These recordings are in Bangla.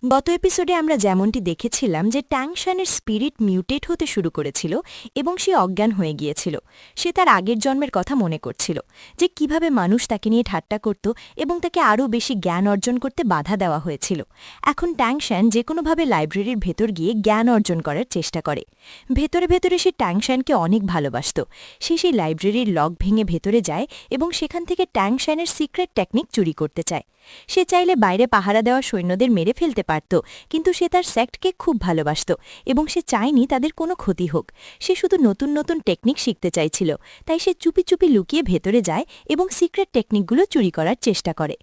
গত এপিসোডে আমরা যেমনটি দেখেছিলাম যে ট্যাংশানের স্পিরিট মিউটেট হতে শুরু করেছিল এবং সে অজ্ঞান হয়ে গিয়েছিল। সে তার আগের জন্মের কথা মনে করছিল, যে কিভাবে মানুষ তাকে নিয়ে ঠাট্টা করত এবং তাকে আরও বেশি জ্ঞান অর্জন করতে বাধা দেওয়া হয়েছিল। এখন ট্যাংশান যে কোনোভাবে লাইব্রেরির ভেতর গিয়ে জ্ঞান অর্জন করার চেষ্টা করে। ভেতরে ভেতরে সে ট্যাংশানকে অনেক ভালোবাসত। সে সেই লাইব্রেরির লক ভেঙে ভেতরে যায় এবং সেখান থেকে ট্যাংশানের সিক্রেট টেকনিক চুরি করতে চায়। সে চাইলে বাইরে পাহারা দেওয়া সৈন্যদের মেরে ফেলতে পারত, কিন্তু সে তার সেক্টকে খুব ভালোবাসত এবং সে চায়নি তাদের কোনো ক্ষতি হোক। সে শুধু নতুন নতুন টেকনিক শিখতে চাইছিল, তাই সে চুপি চুপি লুকিয়ে ভেতরে যায় এবং সিক্রেট টেকনিকগুলো চুরি করার চেষ্টা করে।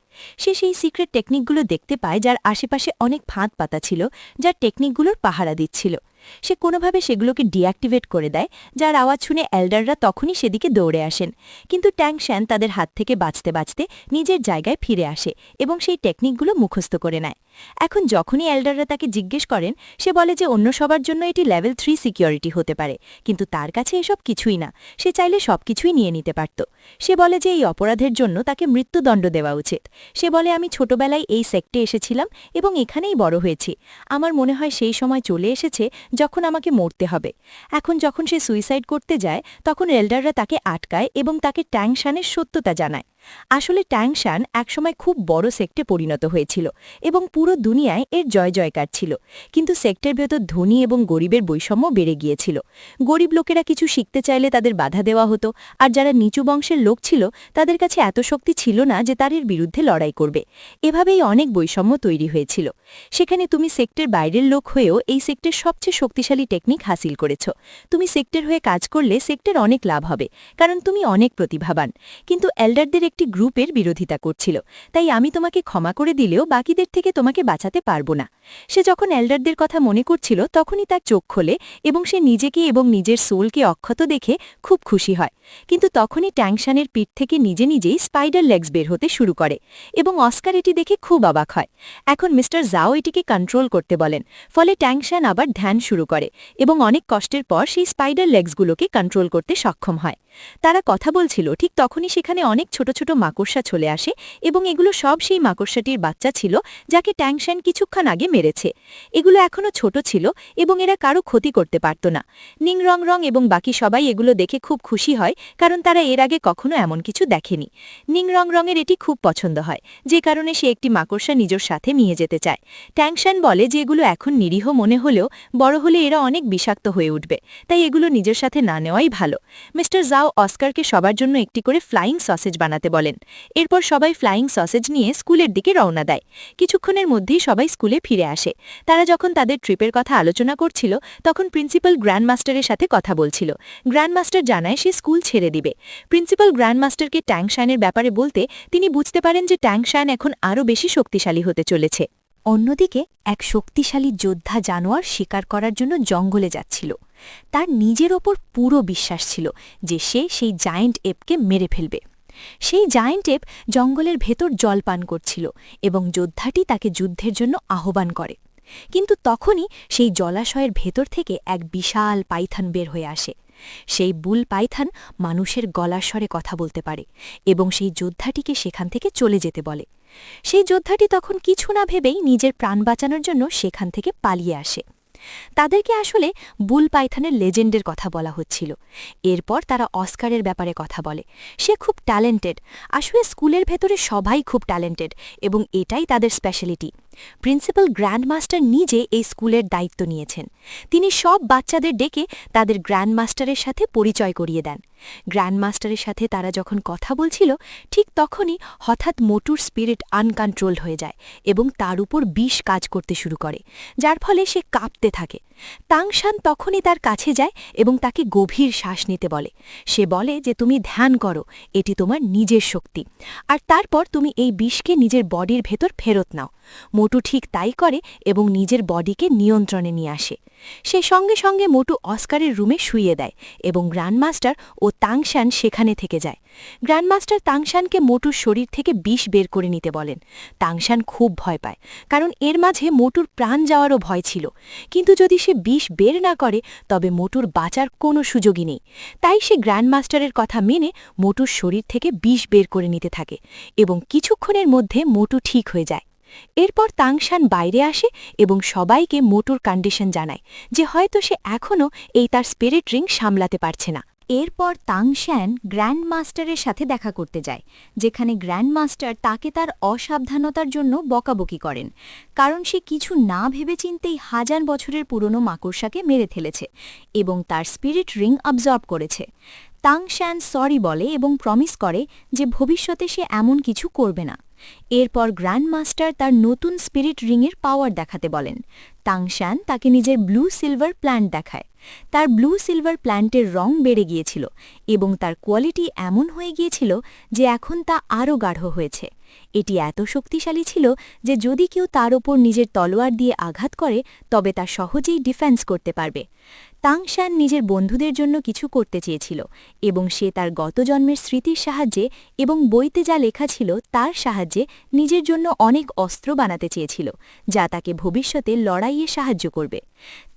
সে সেই সিক্রেট টেকনিকগুলো দেখতে পায়, যার আশেপাশে অনেক ফাঁদ পাতা ছিল, যার টেকনিকগুলোর পাহারা দিচ্ছিল। সে কোনোভাবে সেগুলোকে ডিঅ্যাক্টিভেট করে দেয়, যার আওয়াজ শুনে এল্ডাররা তখনই সেদিকে দৌড়ে আসেন। কিন্তু ট্যাংশান তাদের হাত থেকে বাঁচতে বাঁচতে নিজের জায়গায় ফিরে আসে এবং সেই টেকনিকগুলো মুখস্থ করে নেয়। এখন যখনই এল্ডাররা তাকে জিজ্ঞেস করেন, সে বলে যে অন্য সবার জন্য এটি লেভেল 3 সিকিউরিটি হতে পারে, কিন্তু তার কাছে এসব কিছুই না। সে চাইলে সবকিছুই নিয়ে নিতে পারত। সে বলে যে এই অপরাধের জন্য তাকে মৃত্যুদণ্ড দেওয়া উচিত। সে বলে, আমি ছোটবেলায় এই সেক্টে এসেছিলাম এবং এখানেই বড় হয়েছি। আমার মনে হয় সেই সময় চলে এসেছে যখন আমাকে মরতে হবে। এখন যখন সে সুইসাইড করতে যায়, তখন এল্ডাররা তাকে আটকায় এবং তাকে ট্যাংশানের সত্যতা জানায়। আসলে ট্যাংশান একসময় খুব বড় সেক্টে পরিণত হয়েছিল এবং পুরো দুনিয়ায় এর জয় জয়কার ছিল। কিন্তু সেক্টের ভেতর ধনী এবং গরিবের বৈষম্য বেড়ে গিয়েছিল। গরিব লোকেরা কিছু শিখতে চাইলে তাদের বাধা দেওয়া হতো, আর যারা নিচু বংশের লোক ছিল তাদের কাছে এত শক্তি ছিল না যে তাদের বিরুদ্ধে লড়াই করবে। এভাবেই অনেক বৈষম্য তৈরি হয়েছিল। সেখানে তুমি সেক্টের বাইরের লোক হয়েও এই সেক্টের সবচেয়ে শক্তিশালী টেকনিক হাসিল করেছ। তুমি সেক্টের হয়ে কাজ করলে সেক্টের অনেক লাভ হবে, কারণ তুমি অনেক প্রতিভাবান। কিন্তু এল্ডারদের একটি গ্রুপের বিরোধিতা করছিল, তাই আমি তোমাকে ক্ষমা করে দিলেও বাকিদের থেকে তোমাকে বাঁচাতে পারব না। সে যখন এল্ডারদের কথা মনে করছিল, তখনই তার চোখ খোলে এবং সে নিজেকে এবং নিজের সোলকে অক্ষত দেখে খুব খুশি হয়। কিন্তু তখনই ট্যাংশানের পিঠ থেকে নিজে নিজেই স্পাইডার লেগস বের হতে শুরু করে এবং অস্কার এটি দেখে খুব অবাক হয়। এখন মিস্টার জাও এটিকে কন্ট্রোল করতে বলেন, ফলে ট্যাংশান আবার ধ্যান শুরু করে এবং অনেক কষ্টের পর সেই স্পাইডার লেগসগুলোকে কন্ট্রোল করতে সক্ষম হয়। তারা কথা বলছিল, ঠিক তখনই সেখানে অনেক ছোট ছোট মাকড়সা চলে আসে এবং এগুলো সব সেই মাকড়সাটির বাচ্চা ছিল যাকে ট্যাংশান কিছুক্ষণ আগে মেরেছে। এগুলো এখনও ছোট ছিল এবং এরা কারো ক্ষতি করতে পারত না। নিং রং রং এবং বাকি সবাই এগুলো দেখে খুব খুশি হয়, কারণ তারা এর আগে কখনো এমন কিছু দেখেনি। নিং রং রঙের এটি খুব পছন্দ হয়, যে কারণে সে একটি মাকড়সা নিজের সাথে নিয়ে যেতে চায়। ট্যাংশান বলে যে এগুলো এখন নিরীহ মনে হলেও বড় হলে এরা অনেক বিষাক্ত হয়ে উঠবে, তাই এগুলো নিজের সাথে না নেওয়াই ভালো। মিস্টার জাও অস্কারকে সবার জন্য একটি করে ফ্লাইং সসেজ বানাতে বলেন। এরপর সবাই ফ্লাইং সসেজ নিয়ে স্কুলের দিকে রওনা দেয়। কিছুক্ষণের মধ্যেই সবাই স্কুলে ফিরে আসে। তারা যখন তাদের ট্রিপের কথা আলোচনা করছিল, তখন প্রিন্সিপাল গ্র্যান্ডমাস্টারের সাথে কথা বলছিল। গ্র্যান্ডমাস্টার জানায় সে স্কুল ছেড়ে দিবে। প্রিন্সিপাল গ্র্যান্ডমাস্টারকে ট্যাংশানের ব্যাপারে বলতে তিনি বুঝতে পারেন যে ট্যাংশান এখন আরও বেশি শক্তিশালী হতে চলেছে। অন্যদিকে এক শক্তিশালী যোদ্ধা জানোয়ার শিকার করার জন্য জঙ্গলে যাচ্ছিল। তার নিজের ওপর পুরো বিশ্বাস ছিল যে সে সেই জায়েন্ট এপকে মেরে ফেলবে। সেই জায়েন্ট এপ জঙ্গলের ভেতর জল পান করছিল এবং যোদ্ধাটি তাকে যুদ্ধের জন্য আহ্বান করে। কিন্তু তখনই সেই জলাশয়ের ভেতর থেকে এক বিশাল পাইথন বের হয়ে আসে। সেই বুল পাইথন মানুষের গলার স্বরে কথা বলতে পারে এবং সেই যোদ্ধাটিকে সেখান থেকে চলে যেতে বলে। সেই যোদ্ধাটি তখন কিছু না ভেবেই নিজের প্রাণ বাঁচানোর জন্য সেখান থেকে পালিয়ে আসে। তাদেরকে আসলে বুল পাইথনের লেজেন্ডের কথা বলা হচ্ছিল। এরপর তারা অস্কারের ব্যাপারে কথা বলে। সে খুব ট্যালেন্টেড। আসলে স্কুলের ভেতরে সবাই খুব ট্যালেন্টেড এবং এটাই তাদের স্পেশালিটি। প্রিন্সিপাল গ্র্যান্ডমাস্টার নিজে এই স্কুলের দায়িত্ব নিয়েছেন। তিনি সব বাচ্চাদের ডেকে তাদের গ্র্যান্ডমাস্টারের সাথে পরিচয় করিয়ে দেন। গ্র্যান্ডমাস্টারের সাথে তারা যখন কথা বলছিল, ঠিক তখনই হঠাৎ মোটুর স্পিরিট আনকন্ট্রোলড হয়ে যায় এবং তার উপর বিষ কাজ করতে শুরু করে, যার ফলে সে কাঁপতে থাকে। ট্যাংশান তখনই তার কাছে যায় এবং তাকে গভীর শ্বাস নিতে বলে। সে বলে যে তুমি ধ্যান করো, এটি তোমার নিজের শক্তি, আর তারপর তুমি এই বিষকে নিজের বডির ভেতর ফেরত নাও। মোটু ঠিক তাই করে এবং নিজের বডিকে নিয়ন্ত্রণে নিয়ে আসে। সে সঙ্গে সঙ্গে মোটু অস্কারের রুমে শুইয়ে দেয় এবং গ্র্যান্ডমাস্টার ও ট্যাংশান সেখানে থেকে যায়। গ্র্যান্ডমাস্টার ট্যাংশানকে মোটুর শরীর থেকে বিষ বের করে নিতে বলেন। ট্যাংশান খুব ভয় পায়, কারণ এর মাঝে মোটুর প্রাণ যাওয়ারও ভয় ছিল। কিন্তু যদি সে বিষ বের না করে, তবে মোটুর বাঁচার কোনো সুযোগই নেই। তাই সে গ্র্যান্ডমাস্টারের কথা মেনে মোটুর শরীর থেকে বিষ বের করে নিতে থাকে এবং কিছুক্ষণের মধ্যে মোটু ঠিক হয়ে যায়। এরপর তাংশান বাইরে আসে এবং সবাইকে মোটর কন্ডিশন জানায় যে হয়তো সে এখনও এই তার স্পিরিট রিং সামলাতে পারছে না। এরপর তাংশান গ্র্যান্ড মাস্টারের সাথে দেখা করতে যায়, যেখানে গ্র্যান্ড মাস্টার তাকে তার অসাবধানতার জন্য বকাবকি করেন, কারণ সে কিছু না ভেবেচিন্তেই হাজার বছরের পুরনো মাকড়সাকে মেরে ফেলেছে এবং তার স্পিরিট রিং অবজর্ব করেছে। তাংশান সরি বলে এবং প্রমিস করে যে ভবিষ্যতে সে এমন কিছু করবে না। এরপর গ্র্যান্ড মাস্টার তার নতুন স্পিরিট রিংয়ের পাওয়ার দেখাতে বলেন। তাংশান তাকে নিজের ব্লু সিলভার প্ল্যান্ট দেখায়। তার ব্লু সিলভার প্ল্যান্টের রং বেড়ে গিয়েছিল এবং তার কোয়ালিটি এমন হয়ে গিয়েছিল যে এখন তা আরও গাঢ় হয়েছে। এটি এত শক্তিশালী ছিল যে যদি কেউ তার ওপর নিজের তলোয়ার দিয়ে আঘাত করে তবে তা সহজেই ডিফেন্স করতে পারবে। তাংশান নিজের বন্ধুদের জন্য কিছু করতে চেয়েছিল এবং সে তার গত জন্মের স্মৃতির সাহায্যে এবং বইতে যা লেখা ছিল তার সাহায্যে নিজের জন্য অনেক অস্ত্র বানাতে চেয়েছিল, যা তাকে ভবিষ্যতে লড়াইয়ে সাহায্য করবে।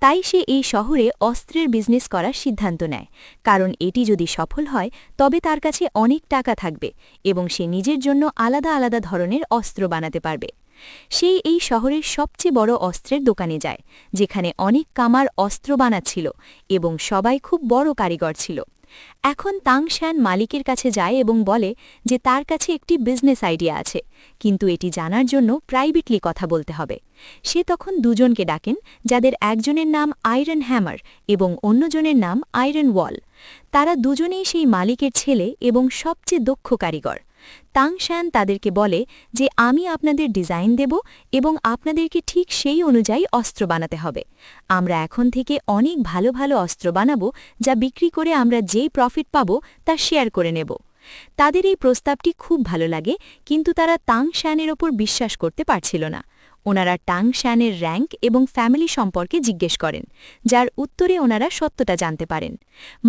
তাই সে এই শহরে অস্ত্রের বিজনেস করার সিদ্ধান্ত নেয়, কারণ এটি যদি সফল হয় তবে তার কাছে অনেক টাকা থাকবে এবং সে নিজের জন্য আলাদা আলাদা ধরনের অস্ত্র বানাতে পারবে। সে এই শহরের সবচেয়ে বড় অস্ত্রের দোকানে যায়, যেখানে অনেক কামার অস্ত্র বানাচ্ছিল এবং সবাই খুব বড় কারিগর ছিল। এখন তাংশান মালিকের কাছে যায় এবং বলে যে তার কাছে একটি বিজনেস আইডিয়া আছে, কিন্তু এটি জানার জন্য প্রাইভেটলি কথা বলতে হবে। সে তখন দুজনকে ডাকেন, যাদের একজনের নাম আয়রন হ্যামার এবং অন্যজনের নাম আয়রন ওয়াল। তারা দুজনেই সেই মালিকের ছেলে এবং সবচেয়ে দক্ষ কারিগর। তাংশান তাদেরকে বলে যে আমি আপনাদের ডিজাইন দেব এবং আপনাদেরকে ঠিক সেই অনুযায়ী অস্ত্র বানাতে হবে। আমরা এখন থেকে অনেক ভালো ভালো অস্ত্র বানাবো, যা বিক্রি করে আমরা যেই প্রফিট পাব তা শেয়ার করে নেব। তাদের এই প্রস্তাবটি খুব ভালো লাগে, কিন্তু তারা তাংশানের ওপর বিশ্বাস করতে পারছিল না। ওনারা তাংশানের র্যাঙ্ক এবং ফ্যামিলি সম্পর্কে জিজ্ঞেস করেন, যার উত্তরে ওনারা সত্যটা জানতে পারেন।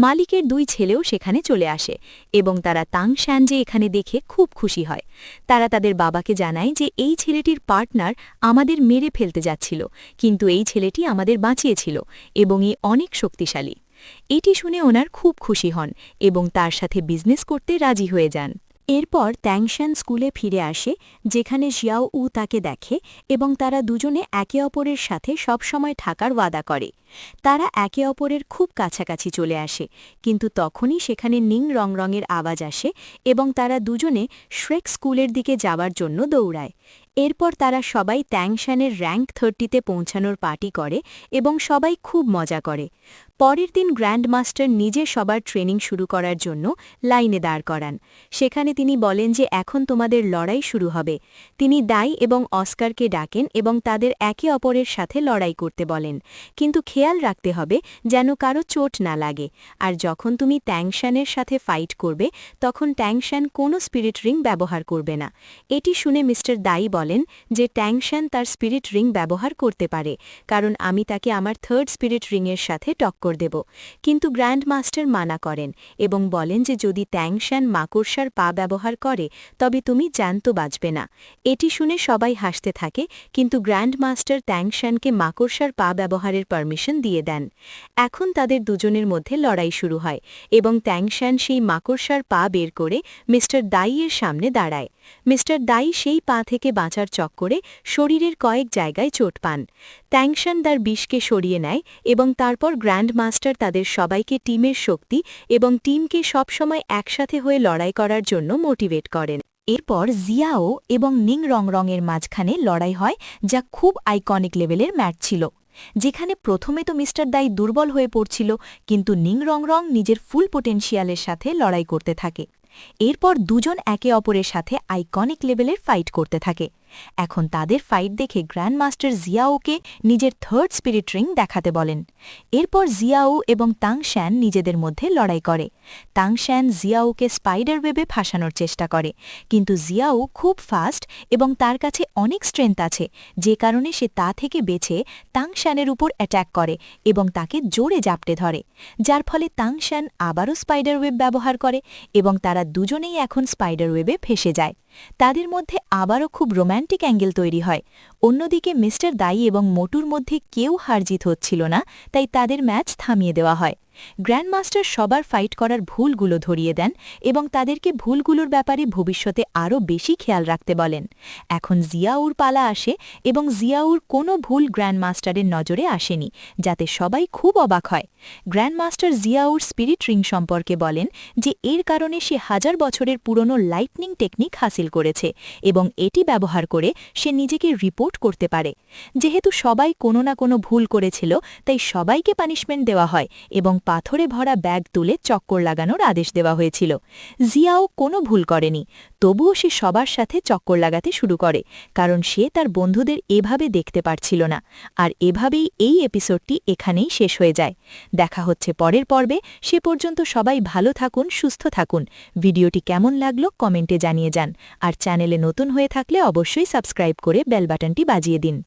মালিকের দুই ছেলেও সেখানে চলে আসে এবং তারা তাংশান যে এখানে দেখে খুব খুশি হয়। তারা তাদের বাবাকে জানায় যে এই ছেলেটির পার্টনার আমাদের মেরে ফেলতে যাচ্ছিল, কিন্তু এই ছেলেটি আমাদের বাঁচিয়েছিল এবং এ অনেক শক্তিশালী। এটি শুনে ওনার খুব খুশি হন এবং তার সাথে বিজনেস করতে রাজি হয়ে যান। এরপর তাংশান স্কুলে ফিরে আসে, যেখানে জিয়াও উ তাকে দেখে এবং তারা দুজনে একে অপরের সাথে সবসময় থাকার ওয়াদা করে। তারা একে অপরের খুব কাছাকাছি চলে আসে, কিন্তু তখনই সেখানে নিং রং রঙের আওয়াজ আসে এবং তারা দুজনে শ্রেক স্কুলের দিকে যাওয়ার জন্য দৌড়ায়। এরপর তারা সবাই তাংশানের র্যাঙ্ক 30-তে পৌঁছানোর পার্টি করে এবং সবাই খুব মজা করে। পরের দিন গ্র্যান্ড মাস্টার নিজে সবার ট্রেনিং শুরু করার জন্য লাইনে দাঁড় করান। সেখানে তিনি বলেন যে এখন তোমাদের লড়াই শুরু হবে। তিনি দাই এবং অস্কারকে ডাকেন এবং তাদের একে অপরের সাথে লড়াই করতে বলেন, কিন্তু খেয়াল রাখতে হবে যেন কারো চোট না লাগে। আর যখন তুমি তাংশানের সাথে ফাইট করবে তখন তাংশান কোনো স্পিরিট রিং ব্যবহার করবে না। এটি শুনে মিস্টার দাই বলেন যে তাংশান তার স্পিরিট রিং ব্যবহার করতে পারে, কারণ আমি তাকে আমার থার্ড স্পিরিট রিংয়ের সাথে টক্কর দেব। কিন্তু গ্র্যান্ড মাস্টার মানা করেন এবং বলেন যে যদি তাংশান মাকড়সার পা ব্যবহার করে তবে তুমি জ্যান্ত বাঁচবে না। এটি শুনে সবাই হাসতে থাকে, কিন্তু গ্র্যান্ড মাস্টার তাংশানকে মাকড়সার পা ব্যবহারের পারমিশন দিয়ে দেন। এখন তাদের দুজনের মধ্যে লড়াই শুরু হয় এবং তাংশান সেই মাকড়সার পা বের করে মিস্টার দাইয়ের সামনে দাঁড়ায়। মিস্টার দাই সেই পা থেকে বাঁচার চক্করে শরীরের কয়েক জায়গায় চোট পান। তাংশান তার বিষকে সরিয়ে নেয় এবং তারপর গ্র্যান্ড মাস্টার তাদের সবাইকে টিমের শক্তি এবং টিমকে সবসময় একসাথে হয়ে লড়াই করার জন্য মোটিভেট করেন। এরপর জিয়াও এবং নিং রং রঙের মাঝখানে লড়াই হয়, যা খুব আইকনিক লেভেলের ম্যাচ ছিল। যেখানে প্রথমে তো মিস্টার দাই দুর্বল হয়ে পড়ছিল, কিন্তু নিং রং রং নিজের ফুল পোটেনশিয়ালের সাথে লড়াই করতে থাকে। এরপর দুজন একে অপরের সাথে আইকনিক লেভেলের ফাইট করতে থাকে। এখন তাদের ফাইট দেখে গ্র্যান্ড মাস্টার জিয়াওকে নিজের থার্ড স্পিরিট রিং দেখাতে বলেন। এরপর জিয়াও এবং তাংশান নিজেদের মধ্যে লড়াই করে। তাংশান জিয়াওকে স্পাইডার ওয়েবে ফাঁসানোর চেষ্টা করে, কিন্তু জিয়াও খুব ফাস্ট এবং তার কাছে অনেক স্ট্রেংথ আছে, যে কারণে সে তা থেকে বেছে তাংশানের উপর অ্যাট্যাক করে এবং তাকে জোরে জাপটে ধরে, যার ফলে তাংশান আবারও স্পাইডার ওয়েব ব্যবহার করে এবং তারা দুজনেই এখন স্পাইডার ওয়েবে ফেসে যায়। তাদের মধ্যে আবারও খুব রোম্যান্টিক অ্যাঙ্গেল তৈরি হয়। অন্যদিকে মিস্টার দাই এবং মোটুর মধ্যে কেউ হারজিত হচ্ছিল না, তাই তাদের ম্যাচ থামিয়ে দেওয়া হয়। গ্র্যান্ডমাস্টার সবার ফাইট করার ভুলগুলো ধরিয়ে দেন এবং তাদেরকে ভুলগুলোর ব্যাপারে ভবিষ্যতে আরও বেশি খেয়াল রাখতে বলেন। এখন জিয়াউর পালা আসে এবং জিয়াউর কোনো ভুল গ্র্যান্ডমাস্টারের নজরে আসেনি, যাতে সবাই খুব অবাক হয়। গ্র্যান্ডমাস্টার জিয়াউর স্পিরিট রিং সম্পর্কে বলেন যে এর কারণে সে 1000 বছরের পুরনো লাইটনিং টেকনিক হাসিল করেছে এবং এটি ব্যবহার করে সে নিজেকে রিপোর্ট করতে পারে। যেহেতু সবাই কোনো না কোনো ভুল করেছিল, তাই সবাইকে পানিশমেন্ট দেওয়া হয় এবং পাথরে ভরা ব্যাগ তুলে চক্কর লাগানোর আদেশ দেওয়া হয়েছিল। জিয়াও কোনো ভুল করেনি, তবুও সে সবার সাথে চক্কর লাগাতে শুরু করে, কারণ সে তার বন্ধুদের এভাবে দেখতে পারছিল না। আর এভাবেই এই এপিসোডটি এখানেই শেষ হয়ে যায়। দেখা হচ্ছে পরের পর্বে। সে পর্যন্ত সবাই ভালো থাকুন, সুস্থ থাকুন। ভিডিওটি কেমন লাগলো কমেন্টে জানিয়ে যান। আর চ্যানেলে নতুন হয়ে থাকলে অবশ্যই সাবস্ক্রাইব করে বেল বাটনটি বাজিয়ে দিন।